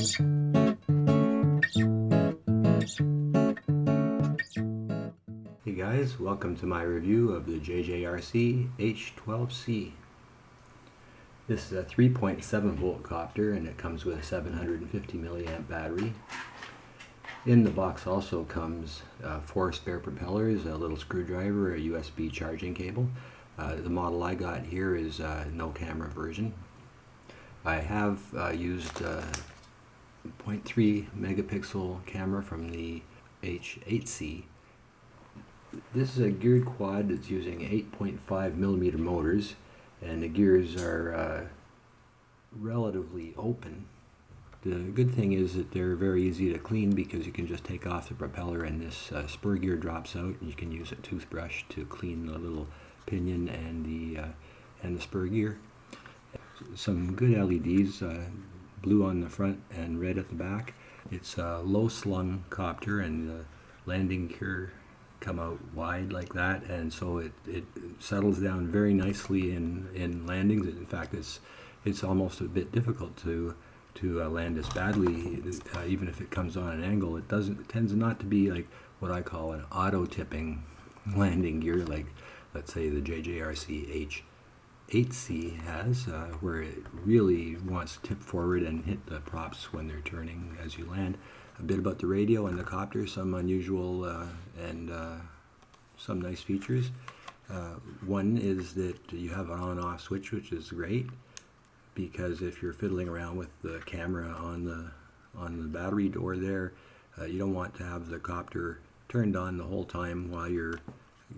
Hey guys, welcome to my review of the JJRC H12C. This is a 3.7 volt copter and it comes with a 750 milliamp battery. In the box also comes 4 spare propellers, a little screwdriver, a USB charging cable. The model I got here is no camera version. I have used a 0.3 megapixel camera from the H12C. This is a geared quad that's using 8.5 millimeter motors, and the gears are relatively open. The good thing is that they're very easy to clean because you can just take off the propeller and this spur gear drops out, and you can use a toothbrush to clean the little pinion and the spur gear. Some good LEDs, blue on the front and red at the back. It's a low slung copter, and the landing gear come out wide like that, and so it settles down very nicely in landings. In fact, it's almost a bit difficult to land this badly, even if it comes on an angle. It tends not to be like what I call an auto tipping landing gear, like let's say the JJRC H12C has, where it really wants to tip forward and hit the props when they're turning as you land. A bit about the radio and the copter, some unusual and some nice features. One is that you have an on-off switch, which is great, because if you're fiddling around with the camera on the battery door there, you don't want to have the copter turned on the whole time while you're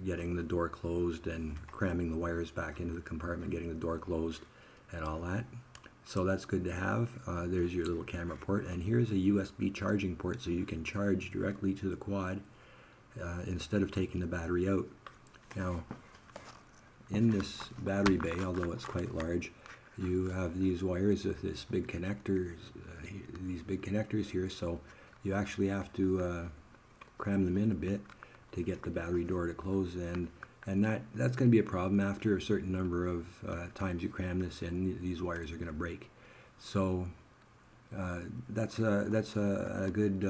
getting the door closed and cramming the wires back into the compartment, getting the door closed and all that. So that's good to have. There's your little camera port, and here's a USB charging port, so you can charge directly to the quad instead of taking the battery out. Now, in this battery bay, although it's quite large, you have these wires with these big connectors here, so you actually have to cram them in a bit to get the battery door to close, and that's going to be a problem. After a certain number of times you cram this in, these wires are going to break. So that's a good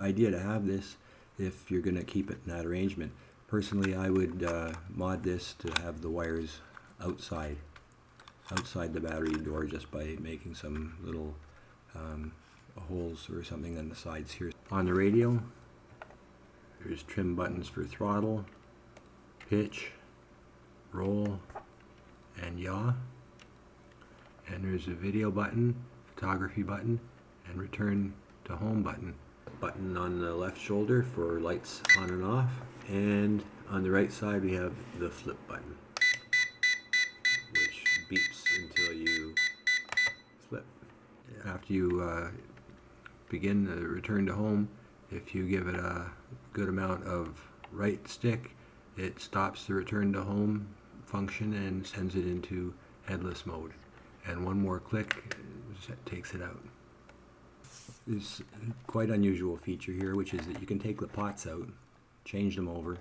idea to have this if you're going to keep it in that arrangement. Personally, I would mod this to have the wires outside the battery door, just by making some little holes or something on the sides here. On the radio, there's trim buttons for throttle, pitch, roll, and yaw. And there's a video button, photography button, and return to home button. Button on the left shoulder for lights on and off, and on the right side we have the flip button, which beeps until you flip. After you begin the return to home, if you give it a good amount of right stick, it stops the return to home function and sends it into headless mode. And one more click takes it out. This quite unusual feature here, which is that you can take the pots out, change them over,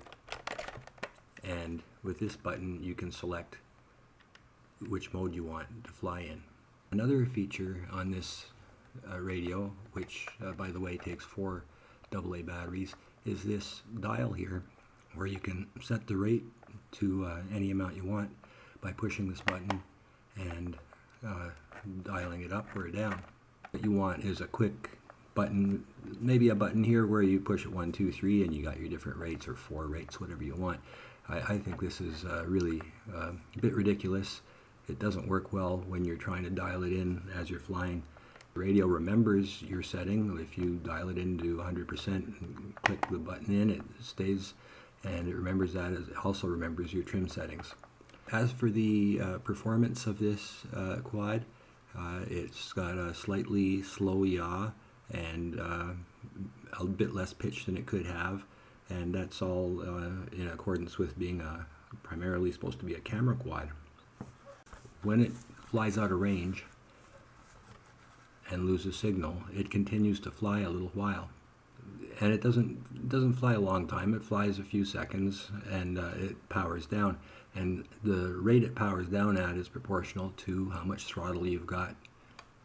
and with this button you can select which mode you want to fly in. Another feature on this radio, which by the way takes 4 AA batteries, is this dial here, where you can set the rate to any amount you want by pushing this button and dialing it up or down. What you want is a quick button, maybe a button here where you push it 1, 2, 3 and you got your different rates, or 4 rates, whatever you want. I think this is really a bit ridiculous. It doesn't work well when you're trying to dial it in as you're flying. The radio remembers your setting. If you dial it into 100% and click the button in, it stays, and it remembers that. It also remembers your trim settings. As for the performance of this quad, it's got a slightly slow yaw and a bit less pitch than it could have, and that's all in accordance with being primarily supposed to be a camera quad. When it flies out of range and loses signal, it continues to fly a little while, and it doesn't fly a long time. It flies a few seconds and it powers down, and the rate it powers down at is proportional to how much throttle you've got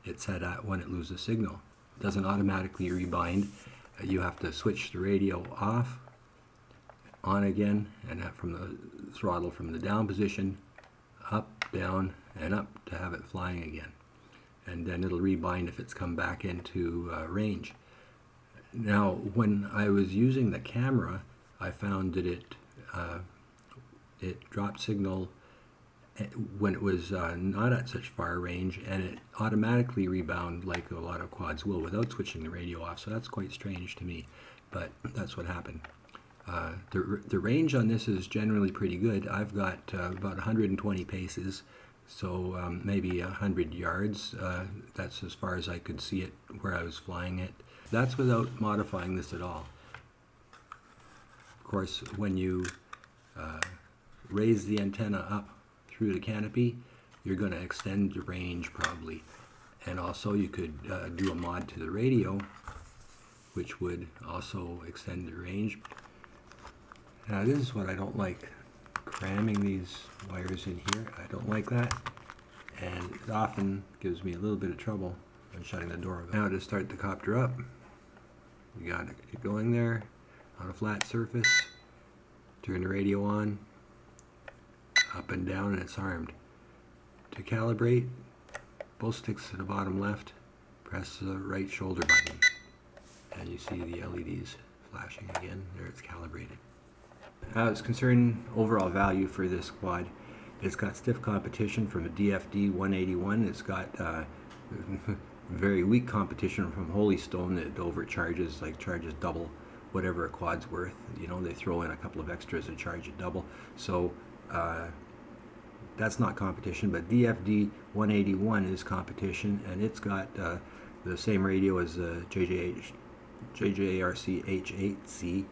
it's set at when it loses signal. It doesn't automatically rebind. You have to switch the radio off, on again, and that from the throttle from the down position, up, down, and up to have it flying again. And then it'll rebind if it's come back into range. Now, when I was using the camera, I found that it dropped signal when it was not at such far range, and it automatically rebound like a lot of quads will without switching the radio off. So that's quite strange to me, but that's what happened. The range on this is generally pretty good. I've got about 120 paces, so maybe 100 yards. That's as far as I could see it where I was flying it. That's without modifying this at all. Of course, when you raise the antenna up through the canopy, you're going to extend the range probably. And also you could do a mod to the radio, which would also extend the range. Now this is what I don't like, cramming these wires in here. I don't like that, and it often gives me a little bit of trouble when shutting the door. Now to start the copter up, you got to get going there on a flat surface, turn the radio on, up and down, and it's armed. To calibrate, both sticks to the bottom left, press the right shoulder button, and you see the LEDs flashing again. There, it's calibrated. As concerned overall value for this quad, it's got stiff competition from a DFD 181. It's got very weak competition from Holy Stone that overcharges, like charges double whatever a quad's worth. You know, they throw in a couple of extras and charge it double. So that's not competition, but DFD 181 is competition, and it's got the same radio as the JJRC H12C.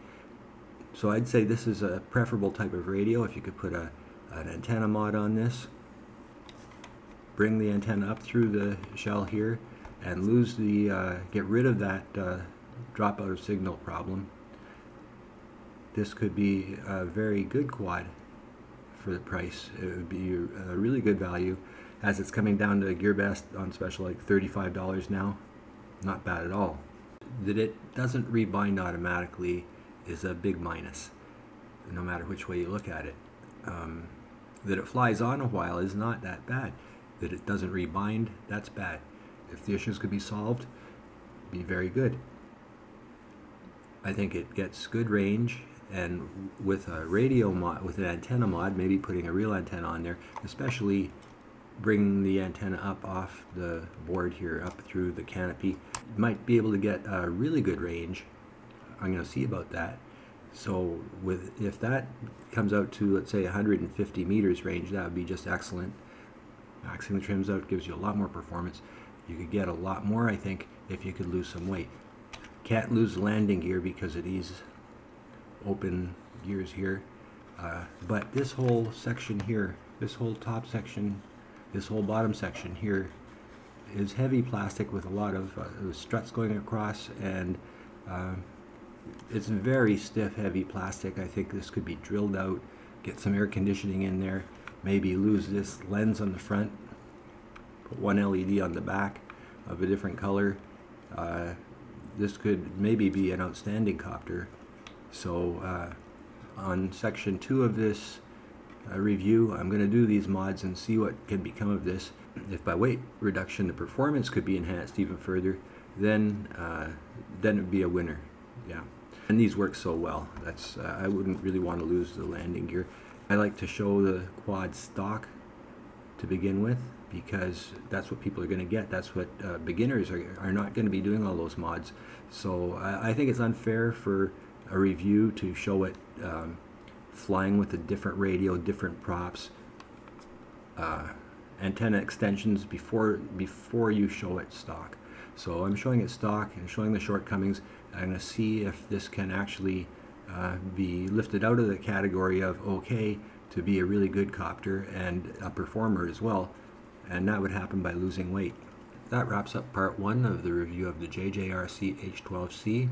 So I'd say this is a preferable type of radio. If you could put an antenna mod on this, bring the antenna up through the shell here, and lose the get rid of that dropout of signal problem. This could be a very good quad for the price. It would be a really good value, as it's coming down to GearBest on special like $35 now. Not bad at all. That it doesn't rebind automatically is a big minus, no matter which way you look at it. That it flies on a while is not that bad. That it doesn't rebind, that's bad. If the issues could be solved, it'd be very good. I think it gets good range, and with a radio mod, with an antenna mod, maybe putting a real antenna on there, especially bringing the antenna up off the board here, up through the canopy, you might be able to get a really good range. I'm going to see about that. So if that comes out to, let's say, 150 meters range, that would be just excellent. Maxing the trims out gives you a lot more performance. You could get a lot more, I think, if you could lose some weight. Can't lose landing gear because of these open gears here. But this whole section here, this whole top section, this whole bottom section here is heavy plastic with a lot of struts going across, and it's very stiff, heavy plastic. I think this could be drilled out, get some air conditioning in there, maybe lose this lens on the front, put one LED on the back of a different color. This could maybe be an outstanding copter. So on section 2 of this review, I'm going to do these mods and see what can become of this. If by weight reduction the performance could be enhanced even further, then it would be a winner. Yeah, and these work so well. That's I wouldn't really want to lose the landing gear. I like to show the quad stock to begin with, because that's what people are going to get. That's what beginners are not going to be doing all those mods. So I think it's unfair for a review to show it flying with a different radio, different props, antenna extensions before you show it stock. So I'm showing it stock and showing the shortcomings. I'm going to see if this can actually be lifted out of the category of okay to be a really good copter and a performer as well, and that would happen by losing weight. That wraps up part 1 of the review of the JJRC H12C,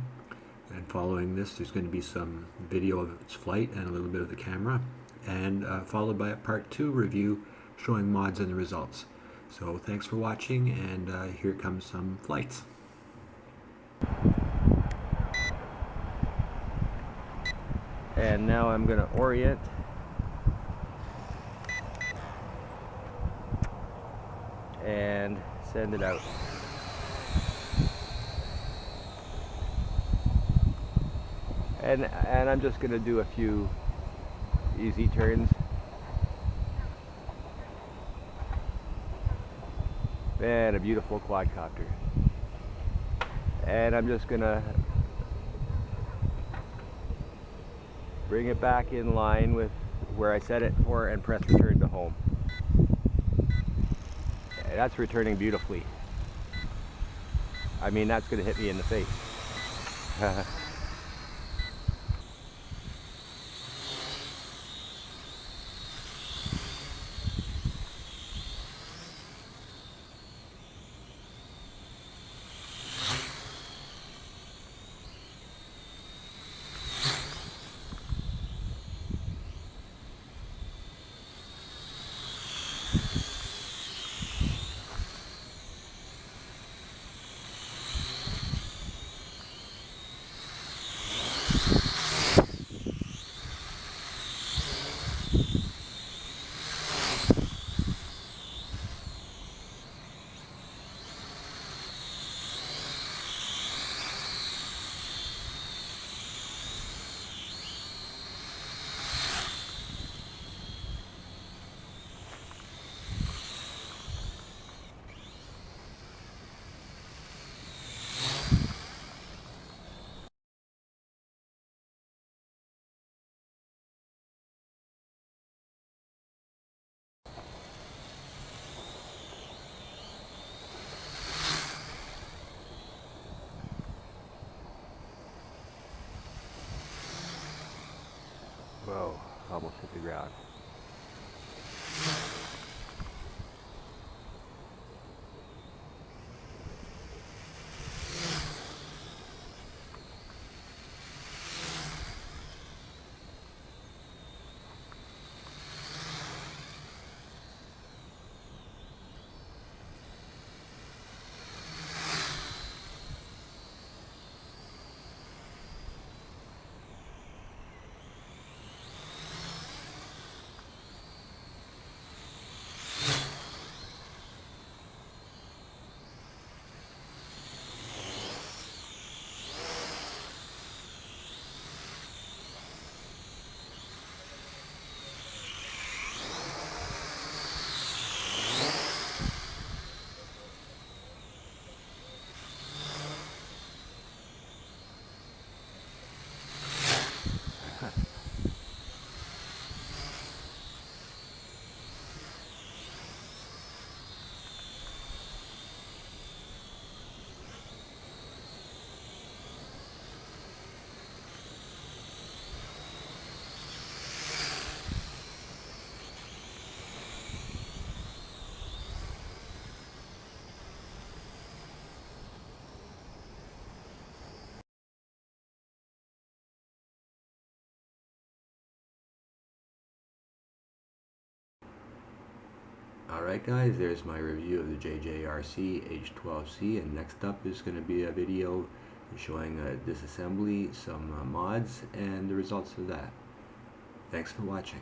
and following this there's going to be some video of its flight and a little bit of the camera, and followed by a part 2 review showing mods and the results. So thanks for watching, and here comes some flights. And now I'm going to orient and send it out. And I'm just going to do a few easy turns. And a beautiful quadcopter. And I'm just going to bring it back in line with where I set it for and press return to home. And that's returning beautifully. I mean, that's going to hit me in the face. Whoa, almost hit the ground. Alright guys, there's my review of the JJRC H12C, and next up is going to be a video showing disassembly, some mods, and the results of that. Thanks for watching.